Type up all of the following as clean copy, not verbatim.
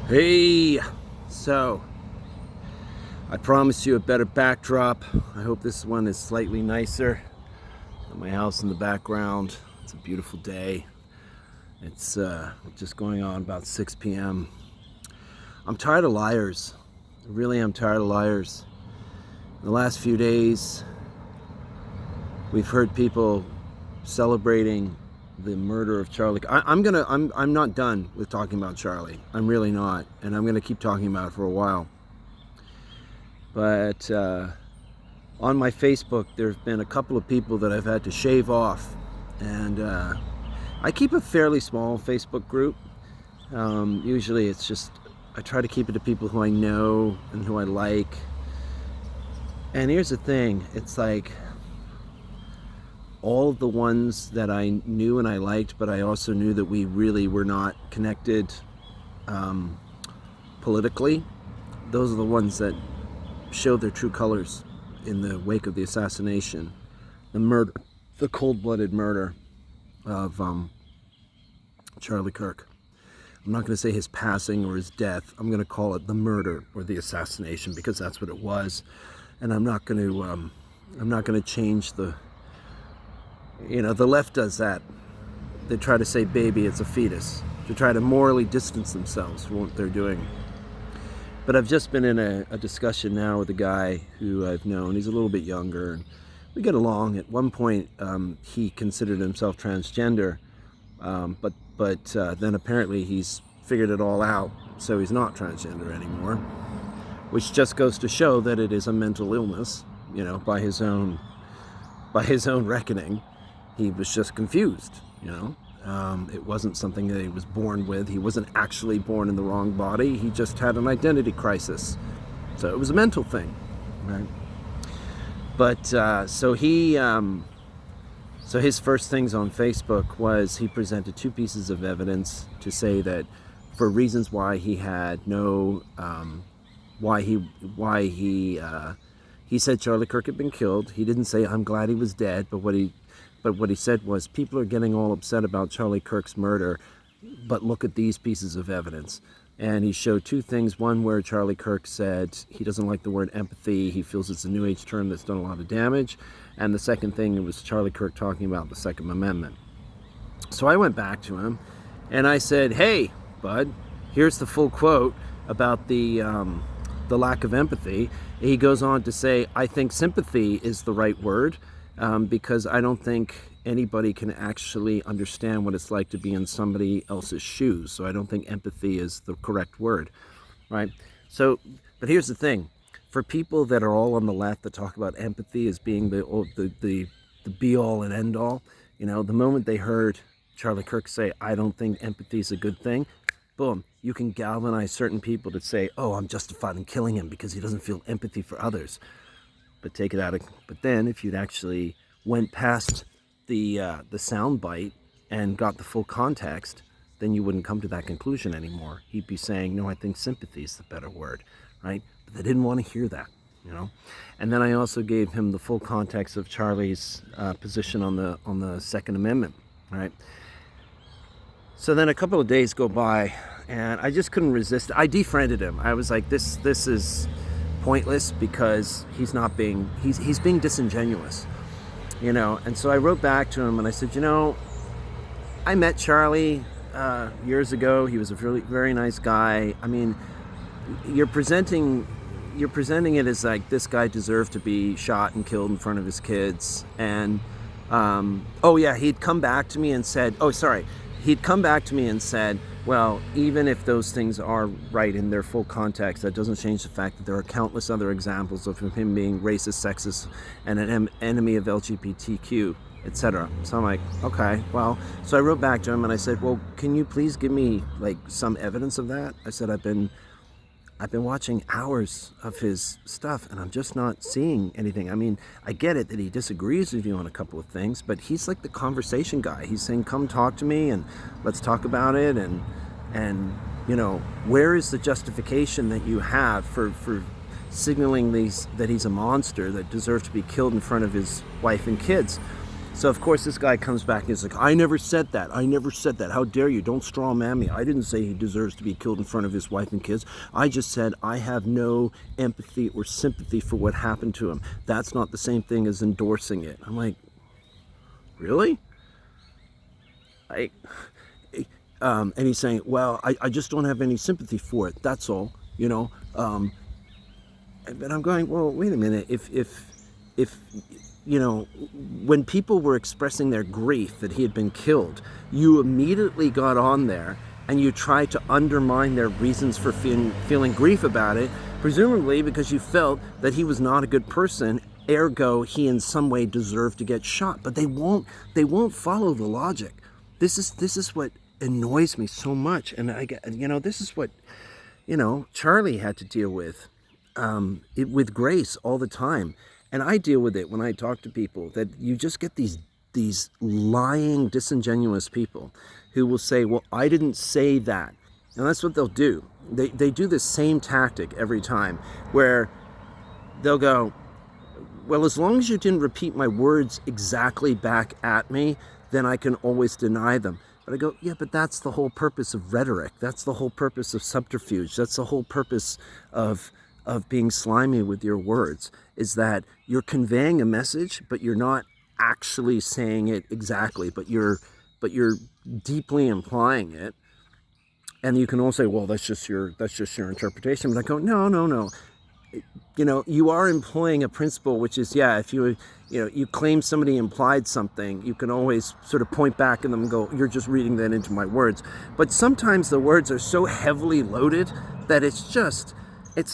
Hey, so I promised you a better backdrop. I hope this one is slightly nicer. Got my house in the background. It's a beautiful day. It's just going on about 6 p.m. I'm tired of liars. I really am tired of liars. In the last few days, we've heard people celebrating the murder of Charlie. I'm not done with talking about Charlie. I'm really not, and I'm gonna keep talking about it for a while. But on my Facebook, there's been a couple of people that I've had to shave off, and I keep a fairly small Facebook group. Usually, it's just I try to keep it to people who I know and who I like. And here's the thing: it's like all of the ones that I knew and I liked, but I also knew that we really were not connected politically. Those are the ones that showed their true colors in the wake of the assassination, the murder, the cold-blooded murder of Charlie Kirk. I'm not going to say his passing or his death. I'm going to call it the murder or the assassination because that's what it was. And I'm not going to change the. The left does that. They try to say baby, it's a fetus, to try to morally distance themselves from what they're doing. But I've just been in a discussion now with a guy who I've known. He's a little bit younger, and we get along. At one point, he considered himself transgender, but then apparently he's figured it all out, so he's not transgender anymore, which just goes to show that it is a mental illness, by his own reckoning. He was just confused, It wasn't something that he was born with. He wasn't actually born in the wrong body. He just had an identity crisis. So it was a mental thing, right? But so his first things on Facebook was he presented two pieces of evidence to say that for reasons why he had no, he said Charlie Kirk had been killed. He didn't say I'm glad he was dead, but what he said was people are getting all upset about Charlie Kirk's murder, but look at these pieces of evidence. And he showed two things. One where Charlie Kirk said he doesn't like the word empathy. He feels it's a new age term that's done a lot of damage. And the second thing, it was Charlie Kirk talking about the Second Amendment. So I went back to him and I said, hey, bud, here's the full quote about the lack of empathy. He goes on to say, I think sympathy is the right word. Because I don't think anybody can actually understand what it's like to be in somebody else's shoes. So I don't think empathy is the correct word, right? So, but here's the thing. For people that are all on the left that talk about empathy as being the be-all and end-all, the moment they heard Charlie Kirk say, I don't think empathy is a good thing, boom, you can galvanize certain people to say, oh, I'm justified in killing him because he doesn't feel empathy for others. But then if you'd actually went past the sound bite and got the full context, then you wouldn't come to that conclusion anymore. He'd be saying, no, I think sympathy is the better word, right? But they didn't want to hear that, And then I also gave him the full context of Charlie's position on the Second Amendment, right? So then a couple of days go by, and I just couldn't resist. I defriended him. I was like, this is pointless because he's being disingenuous, and so I wrote back to him and I said, I met Charlie years ago. He was a really very nice guy. I mean, you're presenting it as like this guy deserved to be shot and killed in front of his kids. And he'd come back to me and said, well, even if those things are right in their full context, that doesn't change the fact that there are countless other examples of him being racist, sexist, and an enemy of LGBTQ, etc. So I'm like, okay, well, so I wrote back to him and I said, well, can you please give me like some evidence of that? I said, I've been watching hours of his stuff and I'm just not seeing anything. I mean, I get it that he disagrees with you on a couple of things, but he's like the conversation guy. He's saying, come talk to me and let's talk about it. And where is the justification that you have for signaling that he's a monster that deserves to be killed in front of his wife and kids? So of course this guy comes back and he's like, I never said that. I never said that. How dare you? Don't straw man me. I didn't say he deserves to be killed in front of his wife and kids. I just said I have no empathy or sympathy for what happened to him. That's not the same thing as endorsing it. I'm like, really? And he's saying, well, I just don't have any sympathy for it. That's all, you know. But I'm going, well, wait a minute. If you know, when people were expressing their grief that he had been killed, you immediately got on there and you tried to undermine their reasons for feeling grief about it, presumably because you felt that he was not a good person, ergo he in some way deserved to get shot. But they won't follow the logic. This is what annoys me so much. And this is what, Charlie had to deal with, with Grace all the time. And I deal with it when I talk to people, that you just get these lying, disingenuous people who will say, well, I didn't say that. And that's what they'll do. They do the same tactic every time, where they'll go, well, as long as you didn't repeat my words exactly back at me, then I can always deny them. But I go, yeah, but that's the whole purpose of rhetoric. That's the whole purpose of subterfuge. That's the whole purpose of being slimy with your words, is that you're conveying a message, but you're not actually saying it exactly, but you're deeply implying it. And you can all say, well, that's just your interpretation. But I go, no. You are employing a principle, which is, yeah, if you claim somebody implied something, you can always sort of point back at them and go, you're just reading that into my words. But sometimes the words are so heavily loaded that it's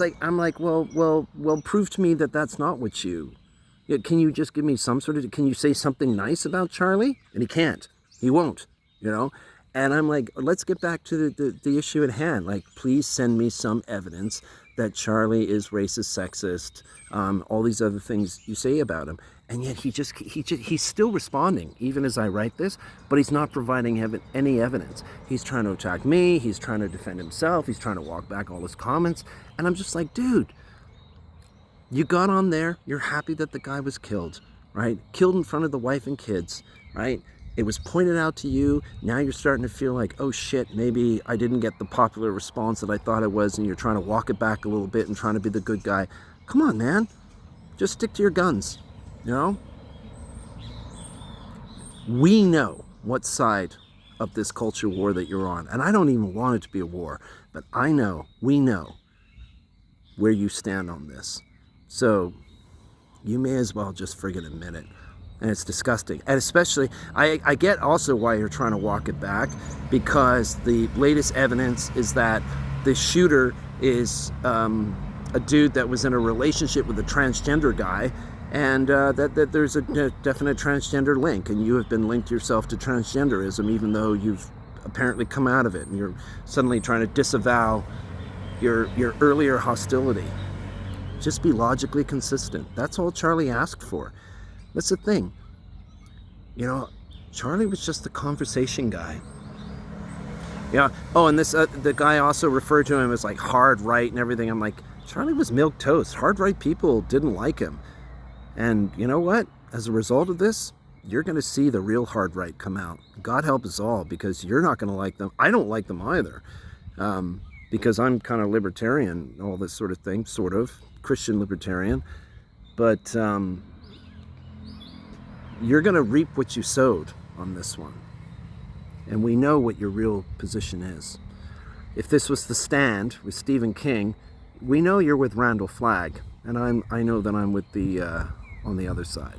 like, I'm like, well, prove to me that that's not what can you just give me can you say something nice about Charlie? And he can't, he won't, and I'm like, let's get back to the issue at hand. Like, please send me some evidence that Charlie is racist, sexist, all these other things you say about him. And yet he's still responding, even as I write this, but he's not providing any evidence. He's trying to attack me. He's trying to defend himself. He's trying to walk back all his comments. And I'm just like, dude, you got on there. You're happy that the guy was killed, right? Killed in front of the wife and kids, right? It was pointed out to you. Now you're starting to feel like, oh shit, maybe I didn't get the popular response that I thought it was, and you're trying to walk it back a little bit and trying to be the good guy. Come on, man. Just stick to your guns, We know what side of this culture war that you're on. And I don't even want it to be a war, but we know where you stand on this. So you may as well just friggin' admit it. And it's disgusting. And especially, I get also why you're trying to walk it back, because the latest evidence is that the shooter is a dude that was in a relationship with a transgender guy, and that there's a definite transgender link, and you have been linked yourself to transgenderism, even though you've apparently come out of it, and you're suddenly trying to disavow your earlier hostility. Just be logically consistent. That's all Charlie asked for. That's the thing. Charlie was just the conversation guy. Yeah. Oh, and this the guy also referred to him as like hard right and everything. I'm like, Charlie was milquetoast. Hard right people didn't like him. And you know what? As a result of this, you're going to see the real hard right come out. God help us all, because you're not going to like them. I don't like them either, because I'm kind of libertarian, all this sort of thing, sort of Christian libertarian. But you're going to reap what you sowed on this one. And we know what your real position is. If this was The Stand with Stephen King, we know you're with Randall Flagg, and I know that I'm with the on the other side.